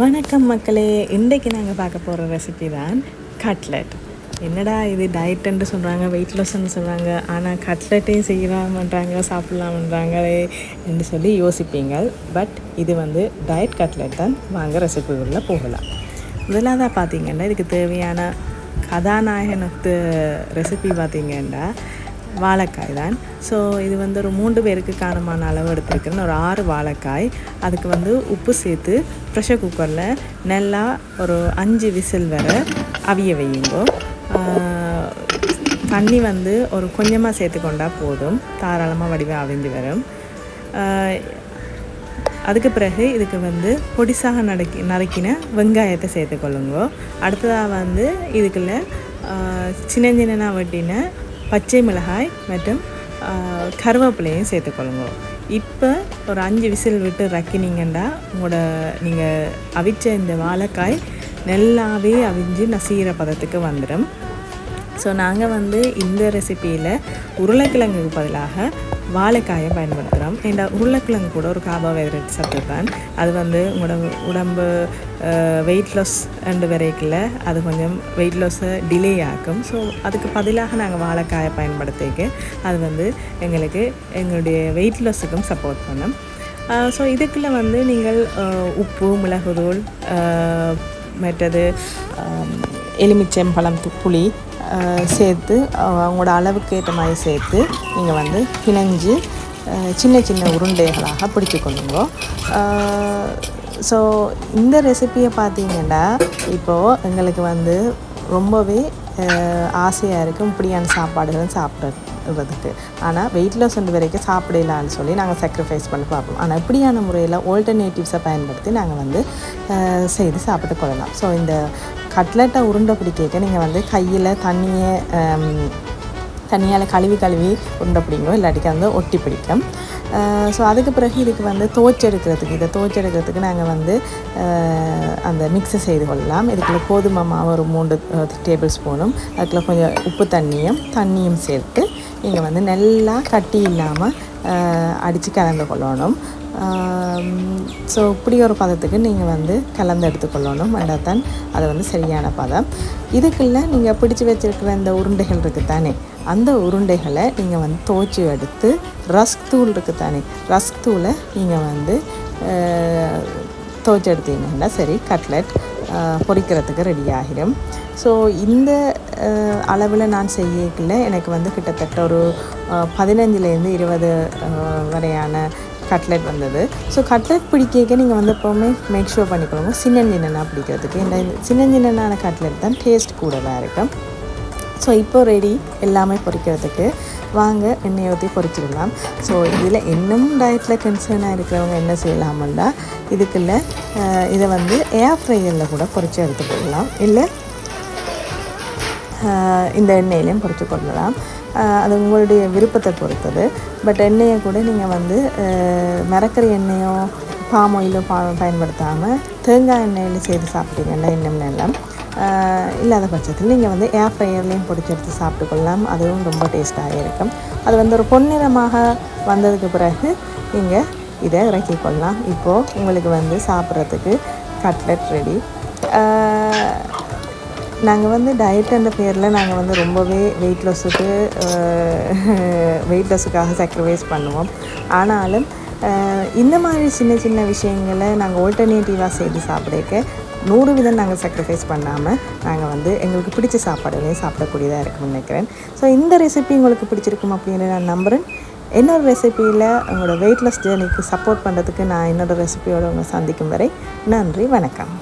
வணக்கம் மக்களே, இன்றைக்கு நாங்கள் பார்க்க போகிற ரெசிபி தான் கட்லெட். என்னடா இது டயட்டுன்னு சொல்கிறாங்க, வெயிட் லாஸ்ன்னு சொல்கிறாங்க, ஆனால் கட்லெட்டையும் செய்யலாம்ன்றாங்க, சாப்பிட்லாம்ன்றாங்களே என்று சொல்லி யோசிப்பீங்க. பட் இது டயட் கட்லெட் தான். வாங்க ரெசிபிக்குள்ளே போகலாம். முதலாவதாக பார்த்தீங்கன்னா இதுக்கு தேவையான கதாநாயகனத்து ரெசிபி பார்த்திங்கன்னா வாழைக்காய் தான். ஸோ இது ஒரு 3 பேருக்கு காணமான அளவு எடுத்துருக்குறேன்னு ஒரு 6 வாழைக்காய். அதுக்கு உப்பு சேர்த்து ப்ரெஷர் குக்கரில் நல்லா ஒரு 5 விசில் வர அவிய வையுங்கோ. தண்ணி ஒரு கொஞ்சமாக சேர்த்துக்கொண்டா போதும், தாராளமாக வடிவாக அவிஞ்சு வரும். அதுக்கு பிறகு இதுக்கு பொடிசாக நறுக்கின வெங்காயத்தை சேர்த்துக்கொள்ளுங்கோ. அடுத்ததாக இதுக்குள்ள சின்ன வெட்டின பச்சை மிளகாய் மற்றும் கருவேப்பிலையும் சேர்த்துக்கொள்ளுங்க. இப்போ ஒரு 5 விசில் விட்டு ரக்கினீங்கன்னா நீங்கள் அவிச்ச இந்த வாழைக்காய் நல்லாவே அவிஞ்சு நசீர பதத்துக்கு வந்துடும். ஸோ நாங்கள் இந்த ரெசிப்பியில் உருளைக்கிழங்குக்கு பதிலாக வாழைக்காயை பயன்படுத்துகிறோம். ஏன்னா உருளைக்கிழங்கு கூட ஒரு கார்போஹைட்ரேட் சத்து தான். அது உங்களோட உடம்பு வெயிட் லாஸ் ரெண்டு வரைக்கில் அது கொஞ்சம் வெயிட் லாஸை டிலே ஆக்கும். ஸோ அதுக்கு பதிலாக நாங்கள் வாழைக்காயை பயன்படுத்திக்க அது எங்களுக்கு எங்களுடைய வெயிட் லாஸுக்கும் சப்போர்ட் பண்ணும். ஸோ இதுக்குள்ளே நீங்கள் உப்பு, மிளகுத்தூள், மற்றது எலுமிச்சம்பழம் புளி சேர்த்து அவங்களோட அளவுக்கு ஏற்ற மாதிரி சேர்த்து நீங்கள் பிணைஞ்சு சின்ன சின்ன உருண்டைகளாக பிடிச்சி கொள்ளுங்க. ஸோ இந்த ரெசிப்பியை பார்த்தீங்கன்னா இப்போது எங்களுக்கு ரொம்பவே ஆசையாக இருக்கும் இப்படியான சாப்பாடுகளும் சாப்பிட்றதுக்கு. ஆனால் வெயிட் லாஸ் வரைக்கும் சாப்பிடலான்னு சொல்லி நாங்கள் சாக்ரிஃபைஸ் பண்ணி பார்ப்போம். ஆனால் இப்படியான முறையில் ஆல்டர்னேட்டிவ்ஸை பயன்படுத்தி நாங்கள் செய்து சாப்பிட்டு கொள்ளலாம். ஸோ இந்த கட்லெட்டை உருண்டை பிடிக்க நீங்கள் கையில் தண்ணியால் கழுவி உருண்டை பிடிக்கும், இல்லாட்டிக்கு ஒட்டி பிடிக்கும். ஸோ அதுக்கு பிறகு இதுக்கு துவைச்செடுக்கிறதுக்கு நாங்கள் அந்த மிக்ஸை செய்து கொள்ளலாம். இதுக்குள்ள கோதுமை மாவு ஒரு 3 டேபிள் ஸ்பூனும், அதுக்குள்ள கொஞ்சம் உப்பு தண்ணியும் சேர்த்து நீங்கள் நல்லா கட்டி இல்லாமல் அடித்து கலந்து கொள்ளணும். ஸோ இப்படி ஒரு பதத்துக்கு நீங்கள் கலந்து எடுத்துக்கொள்ளணும். வேண்டாத்தான் அது சரியான பதம். இதுக்குள்ளே நீங்கள் பிடிச்சி வச்சுருக்கிற இந்த உருண்டைகள் இருக்குது தானே, அந்த உருண்டைகளை நீங்கள் துவைச்சி எடுத்து ரஸ்க் தூள் இருக்குது தானே, ரஸ்க் தூளை நீங்கள் துவைச்சி எடுத்தீங்கன்னா சரி, கட்லெட் பொரிக்கிறதுக்கு ரெடி ஆகிடும். ஸோ இந்த அளவில் நான் செய்யல எனக்கு கிட்டத்தட்ட ஒரு 15லேருந்து 20 வரையான கட்லெட் வந்தது. ஸோ கட்லெட் பிடிக்க நீங்கள் எப்போவுமே மேக் ஷூர் பண்ணிக்கொள்ளுங்க சின்ன பிடிக்கிறதுக்கு. இந்த சின்ன கட்லெட் தான் டேஸ்ட் கூடவாக இருக்கும். ஸோ இப்போ ரெடி எல்லாமே பொரிக்கிறதுக்கு. வாங்க எண்ணெயை ஊற்றி பொரிச்சிடலாம். ஸோ இதில் இன்னும் டயட்டில் கன்சர்னாக இருக்கிறவங்க என்ன செய்யலாமுண்டா, இதுக்குள்ள இதை ஏர் ஃப்ரையரில் கூட பொரித்து எடுத்துக்கொள்ளலாம், இல்லை இந்த எண்ணெயிலையும் பொரித்து கொள்ளலாம். அது உங்களுடைய விருப்பத்தை பொறுத்தது. பட் எண்ணெயை கூட நீங்கள் மரக்கறி எண்ணெயோ பாம் ஆயிலோ பயன்படுத்தாமல் தேங்காய் எண்ணெயில் செய்து சாப்பிட்டீங்கன்னா இன்னும் நல்லா. இல்லாத பட்சத்தில் நீங்கள் ஏர் ஃப்ரையர்லேயும் பொரிச்சு எடுத்து சாப்பிட்டுக்கொள்ளலாம். அதுவும் ரொம்ப டேஸ்ட்டாக இருக்கும். அது ஒரு பொன்னிறமாக வந்ததுக்கு பிறகு நீங்கள் இதை இறக்கிக்கொள்ளலாம். இப்போது உங்களுக்கு சாப்பிட்றதுக்கு கட்லெட் ரெடி. நாங்கள் டயட்டுன்ற பேரில் நாங்கள் ரொம்பவே வெயிட் லாஸுக்காக சாக்ரிஃபைஸ் பண்ணுவோம். ஆனாலும் இந்த மாதிரி சின்ன விஷயங்களை நாங்கள் ஆல்டர்னேட்டிவாக செய்து சாப்பிடக்க 100 விதம் நாங்கள் சாக்ரிஃபைஸ் பண்ணாமல் நாங்கள் எங்களுக்கு பிடிச்ச சாப்பாடுகளையும் சாப்பிடக்கூடியதாக இருக்கும்னு நினைக்கிறேன். ஸோ இந்த ரெசிபி உங்களுக்கு பிடிச்சிருக்கும் அப்படின்னு நான் நம்புகிறேன். இன்னொரு ரெசிப்பியில் உங்களோட வெயிட் லாஸ் ஜேர்னிக்கு சப்போர்ட் பண்ணுறதுக்கு நான் இன்னொரு ரெசிபியோடு உங்களை சந்திக்கும் வரை நன்றி, வணக்கம்.